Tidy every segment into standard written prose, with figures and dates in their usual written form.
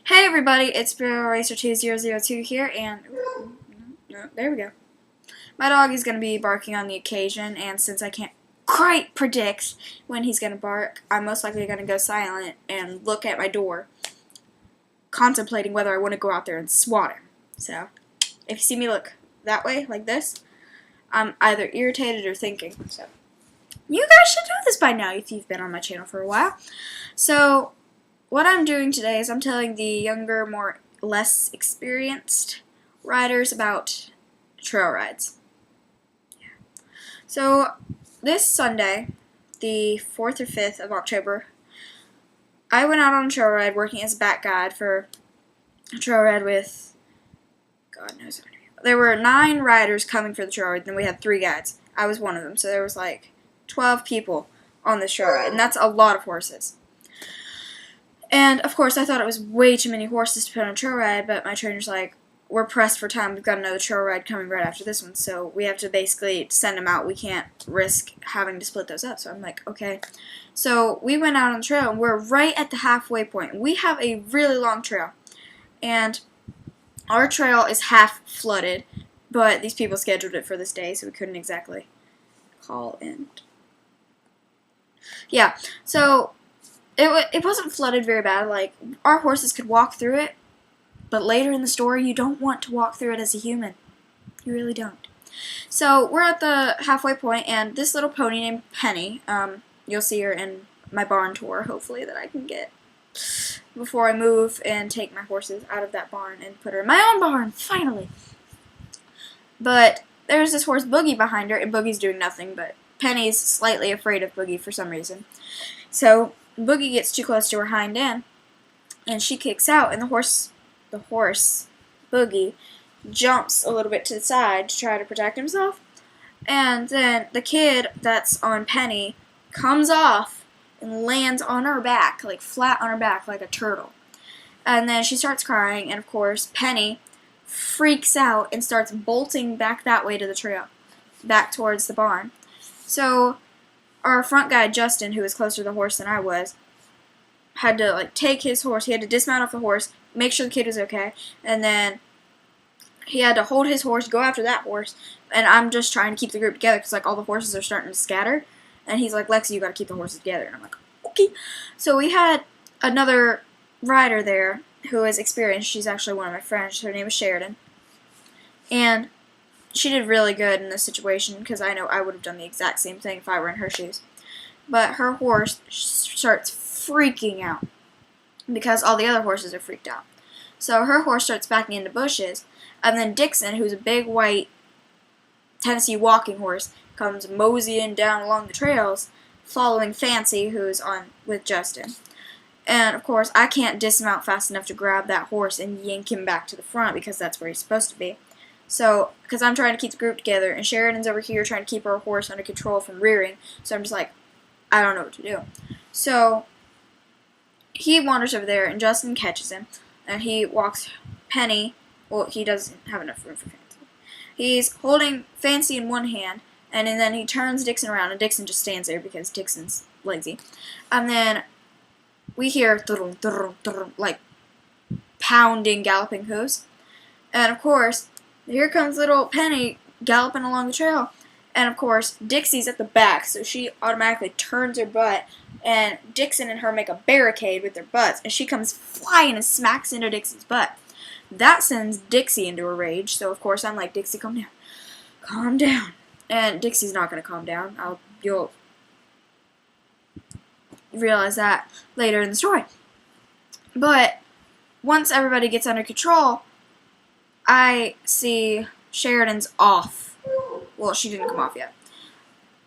Hey everybody, it's BarrelRacer2002 here, and there we go. My dog is going to be barking on the occasion, and since I can't quite predict when he's going to bark, I'm most likely going to go silent and look at my door, contemplating whether I want to go out there and swat him. So, if you see me look that way, like this, I'm either irritated or thinking. So, you guys should know this by now if you've been on my channel for a while. So, what I'm doing today is I'm telling the younger, less experienced riders about trail rides. Yeah. So this Sunday, the 4th or 5th of October, I went out on a trail ride working as a back guide for a trail ride with, God knows how many people. There were 9 riders coming for the trail ride, then we had 3 guides. I was one of them, so there was like 12 people on this trail ride, and that's a lot of horses. And, of course, I thought it was way too many horses to put on a trail ride, but my trainer's like, we're pressed for time. We've got another trail ride coming right after this one, so we have to basically send them out. We can't risk having to split those up. So I'm like, okay. So we went out on the trail, and we're right at the halfway point. We have a really long trail, and our trail is half flooded, but these people scheduled it for this day, so we couldn't exactly call in. Yeah, so it wasn't flooded very bad. Like, our horses could walk through it, but later in the story, you don't want to walk through it as a human. You really don't. So we're at the halfway point, and this little pony named Penny, you'll see her in my barn tour, hopefully, that I can get before I move and take my horses out of that barn and put her in my own barn, finally. But there's this horse Boogie behind her, and Boogie's doing nothing, but Penny's slightly afraid of Boogie for some reason. So Boogie gets too close to her hind end, and she kicks out, and the horse, Boogie, jumps a little bit to the side to try to protect himself, and then the kid that's on Penny comes off and lands on her back, like flat on her back, like a turtle. And then she starts crying, and of course, Penny freaks out and starts bolting back that way to the trail, back towards the barn. So our front guy, Justin, who was closer to the horse than I was, had to take his horse. He had to dismount off the horse, make sure the kid was okay, and then he had to hold his horse, go after that horse, and I'm just trying to keep the group together because all the horses are starting to scatter. And he's like, Lexi, you got to keep the horses together. And I'm like, okay. So we had another rider there who is experienced. She's actually one of my friends. Her name is Sheridan, and she did really good in this situation because I know I would have done the exact same thing if I were in her shoes. But her horse starts freaking out because all the other horses are freaked out. So her horse starts backing into bushes, and then Dixon, who's a big white Tennessee walking horse, comes moseying down along the trails, following Fancy, who's on with Justin. And of course, I can't dismount fast enough to grab that horse and yank him back to the front because that's where he's supposed to be. So, because I'm trying to keep the group together, and Sheridan's over here trying to keep her horse under control from rearing, so I'm just like, I don't know what to do. So, he wanders over there, and Justin catches him, and he walks Penny. Well, he doesn't have enough room for Fancy. He's holding Fancy in one hand, and then he turns Dixon around, and Dixon just stands there because Dixon's lazy. And then we hear like pounding, galloping hooves. And of course, here comes little Penny galloping along the trail. And of course, Dixie's at the back, so she automatically turns her butt, and Dixon and her make a barricade with their butts, and she comes flying and smacks into Dixie's butt. That sends Dixie into a rage, so of course I'm like, Dixie, calm down. Calm down. And Dixie's not going to calm down. You'll realize that later in the story. But once everybody gets under control, I see Sheridan's off. Well, she didn't come off yet.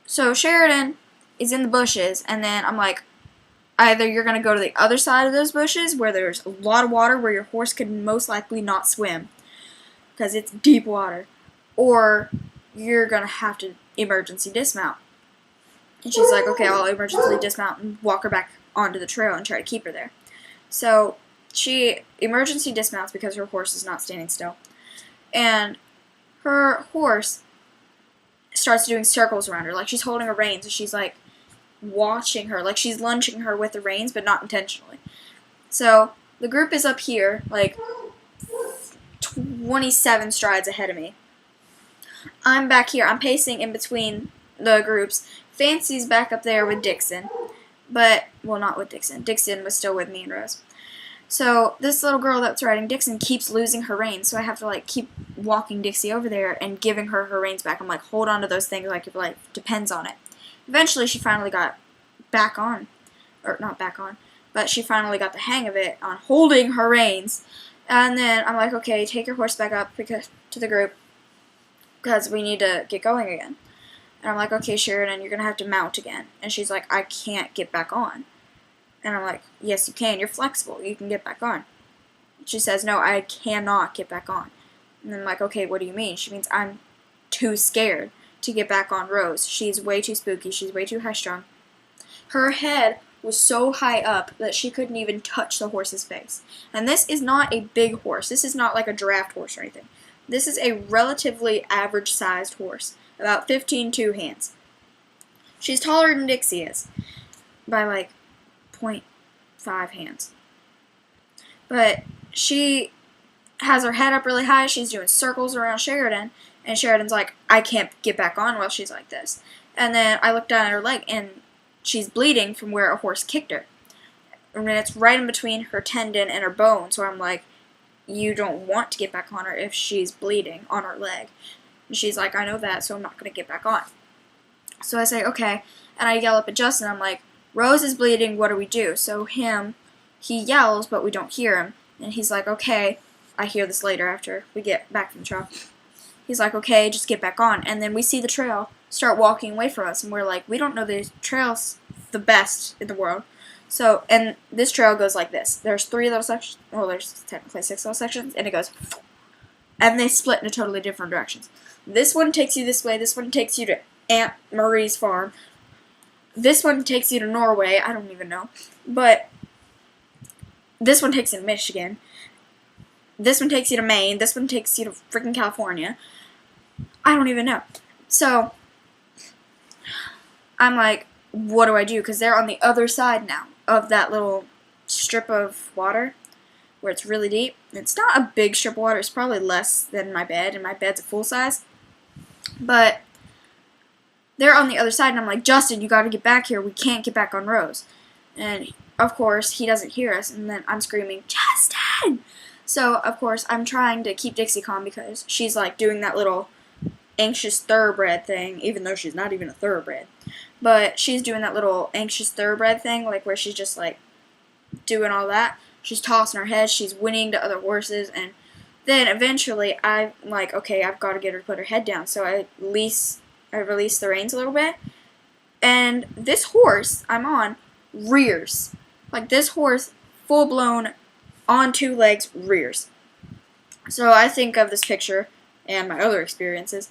So Sheridan is in the bushes, and then I'm like, either you're going to go to the other side of those bushes where there's a lot of water where your horse could most likely not swim because it's deep water, or you're going to have to emergency dismount. And she's like, okay, I'll emergency dismount and walk her back onto the trail and try to keep her there. So she emergency dismounts because her horse is not standing still. And her horse starts doing circles around her. Like, she's holding her reins, and she's, watching her. Like, she's lunging her with the reins, but not intentionally. So the group is up here, like 27 strides ahead of me. I'm back here. I'm pacing in between the groups. Fancy's back up there with Dixon. But, well, not with Dixon. Dixon was still with me and Rose. So this little girl that's riding Dixon keeps losing her reins, so I have to like keep walking Dixie over there and giving her her reins back. I'm like, hold on to those things like your life depends on it. Eventually she finally got back on, or not back on, but she finally got the hang of it on holding her reins. And then I'm like, okay, take your horse back up to the group because we need to get going again. And I'm like, okay, Sheridan, you're going to have to mount again. And she's like, I can't get back on. And I'm like, yes, you can. You're flexible. You can get back on. She says, no, I cannot get back on. And I'm like, okay, what do you mean? She means I'm too scared to get back on Rose. She's way too spooky. She's way too high-strung. Her head was so high up that she couldn't even touch the horse's face. And this is not a big horse. This is not like a draft horse or anything. This is a relatively average-sized horse, about 15 two-hands. She's taller than Dixie is by like 0.5 hands. But she has her head up really high. She's doing circles around Sheridan, and Sheridan's like, I can't get back on while she's like this. And then I look down at her leg, and she's bleeding from where a horse kicked her. And it's right in between her tendon and her bone, so I'm like, you don't want to get back on her if she's bleeding on her leg. And she's like, I know that, so I'm not going to get back on. So I say, okay, and I yell up at Justin, I'm like, Rose is bleeding, what do we do? So he yells, but we don't hear him. And he's like, okay, I hear this later after we get back from the trail. He's like, okay, just get back on. And then we see the trail start walking away from us, and we're like, we don't know the trail's the best in the world. So, and this trail goes like this. There's 3 little sections, well, there's technically 6 little sections, and it goes, and they split in totally different directions. This one takes you this way, this one takes you to Aunt Marie's farm. This one takes you to Norway, I don't even know. But this one takes you to Michigan. This one takes you to Maine. This one takes you to freaking California. I don't even know. So I'm like, what do I do? Because they're on the other side now of that little strip of water where it's really deep. It's not a big strip of water. It's probably less than my bed, and my bed's a full size. But they're on the other side, and I'm like, Justin, you got to get back here. We can't get back on Rose. And, of course, he doesn't hear us, and then I'm screaming, Justin! So, of course, I'm trying to keep Dixie calm because she's, like, doing that little anxious thoroughbred thing, even though she's not even a thoroughbred. But she's doing that little anxious thoroughbred thing, like, where she's just, like, doing all that. She's tossing her head, she's whinnying to other horses, and then eventually I'm like, okay, I've got to get her to put her head down. So I release the reins a little bit, and this horse I'm on rears. Like, this horse, full-blown, on 2 legs, rears. So I think of this picture and my other experiences,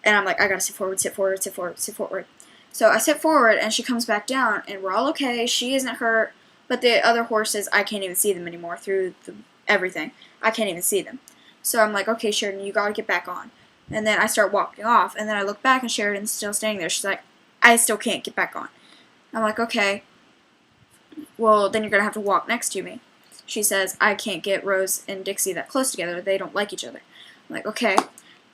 and I'm like, I gotta sit forward, sit forward, sit forward, sit forward. So I sit forward, and she comes back down, and we're all okay. She isn't hurt, but the other horses, I can't even see them anymore through everything. I can't even see them. So I'm like, okay, Sheridan, you gotta get back on. And then I start walking off, and then I look back, and Sheridan's still standing there. She's like, I still can't get back on. I'm like, okay, well, then you're gonna have to walk next to me. She says, I can't get Rose and Dixie that close together. They don't like each other. I'm like, okay,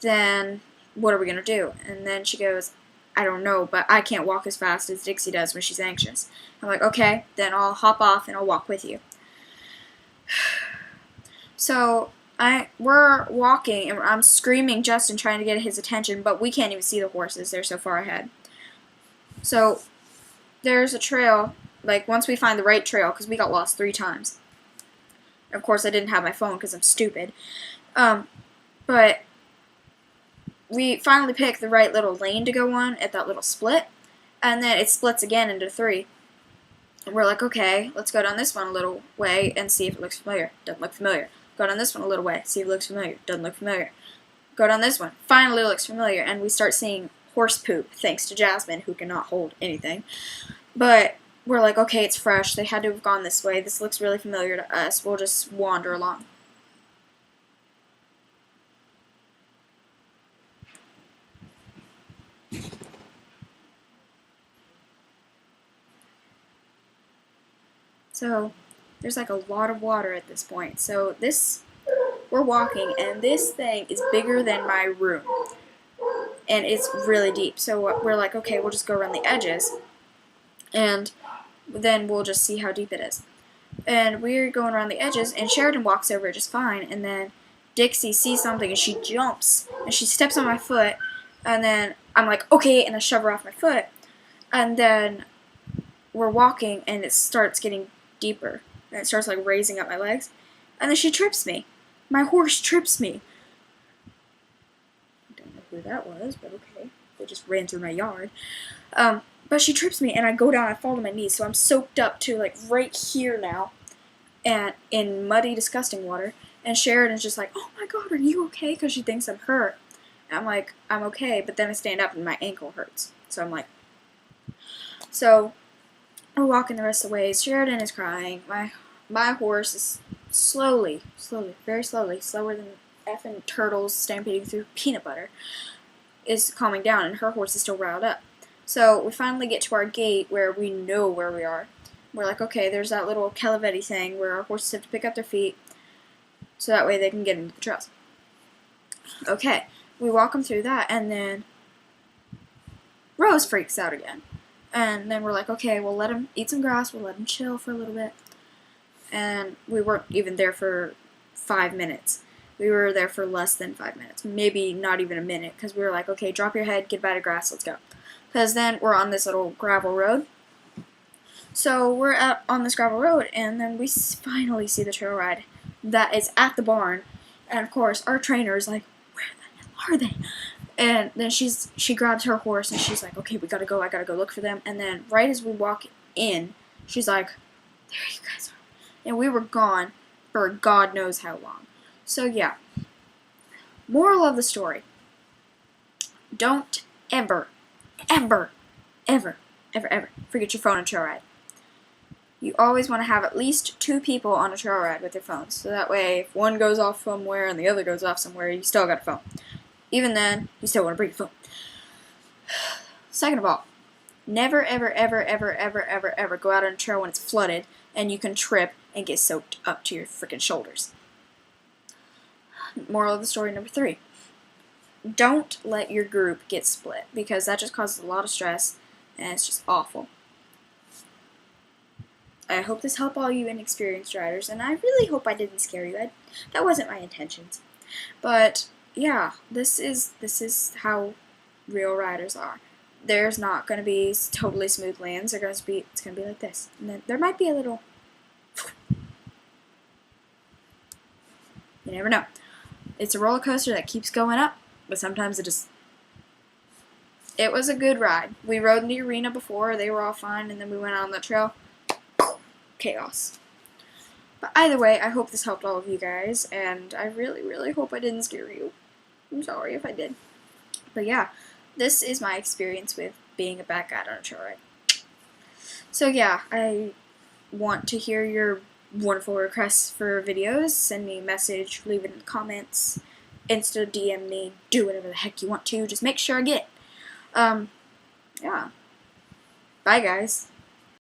then what are we gonna do? And then she goes, I don't know, but I can't walk as fast as Dixie does when she's anxious. I'm like, okay, then I'll hop off and I'll walk with you. So we're walking, and I'm screaming Justin, trying to get his attention, but we can't even see the horses. They're so far ahead. So there's a trail, like, once we find the right trail, because we got lost 3 times. Of course, I didn't have my phone because I'm stupid. But we finally pick the right little lane to go on at that little split, and then it splits again into 3. And we're like, okay, let's go down this one a little way and see if it looks familiar. Doesn't look familiar. Go down this one a little way, see if it looks familiar. Doesn't look familiar. Go down this one. Finally looks familiar, and we start seeing horse poop, thanks to Jasmine, who cannot hold anything. But we're like, okay, it's fresh. They had to have gone this way. This looks really familiar to us. We'll just wander along. So there's like a lot of water at this point. So we're walking, and this thing is bigger than my room, and it's really deep. So we're like, okay, we'll just go around the edges, and then we'll just see how deep it is. And we're going around the edges, and Sheridan walks over just fine, and then Dixie sees something, and she jumps, and she steps on my foot, and then I'm like, okay, and I shove her off my foot, and then we're walking, and it starts getting deeper, and it starts like raising up my legs, and then she trips me. My horse trips me. I don't know who that was, but okay. They just ran through my yard. But she trips me, and I go down, I fall to my knees, so I'm soaked up to like right here now, and in muddy, disgusting water, and Sheridan's just like, oh my god, are you okay? Because she thinks I'm hurt. And I'm like, I'm okay, but then I stand up and my ankle hurts. So I'm like, so we're walking the rest of the way. Sheridan is crying. My horse is slowly, very slowly, slower than effing turtles stampeding through peanut butter, is calming down, and her horse is still riled up. So we finally get to our gate where we know where we are. We're like, okay, there's that little Calavetti thing where our horses have to pick up their feet so that way they can get into the trails. Okay, we walk them through that, and then Rose freaks out again. And then we're like, okay, we'll let him eat some grass, we'll let him chill for a little bit. And we weren't even there for 5 minutes. We were there for less than 5 minutes, maybe not even a minute, because we were like, okay, drop your head, get a bite of grass, let's go. Because then we're on this little gravel road. So we're out on this gravel road, and then we finally see the trail ride that is at the barn. And of course, our trainer is like, where the hell are they? And then she grabs her horse, and she's like, okay, we gotta go, I gotta go look for them. And then right as we walk in, she's like, there you guys are. And we were gone for God knows how long. So yeah, moral of the story, don't ever forget your phone on a trail ride. You always want to have at least 2 people on a trail ride with their phones, so that way if one goes off somewhere and the other goes off somewhere, you still got a phone. Even then, you still want to bring your phone. Second of all, never ever go out on a trail when it's flooded and you can trip and get soaked up to your freaking shoulders. Moral of the story number 3. Don't let your group get split, because that just causes a lot of stress and it's just awful. I hope this helped all you inexperienced riders, and I really hope I didn't scare you. That wasn't my intentions. But yeah, this is how real riders are. There's not going to be totally smooth lands. It's going to be like this. And then there might be a little. You never know. It's a roller coaster that keeps going up, but sometimes it was a good ride. We rode in the arena before, they were all fine, and then we went out on the trail. Chaos. But either way, I hope this helped all of you guys, and I really hope I didn't scare you. I'm sorry if I did. But yeah, this is my experience with being a bad guy on a trail ride. So yeah, I want to hear your wonderful requests for videos. Send me a message, leave it in the comments, Insta DM me, do whatever the heck you want to. Just make sure I get it. Yeah. Bye, guys.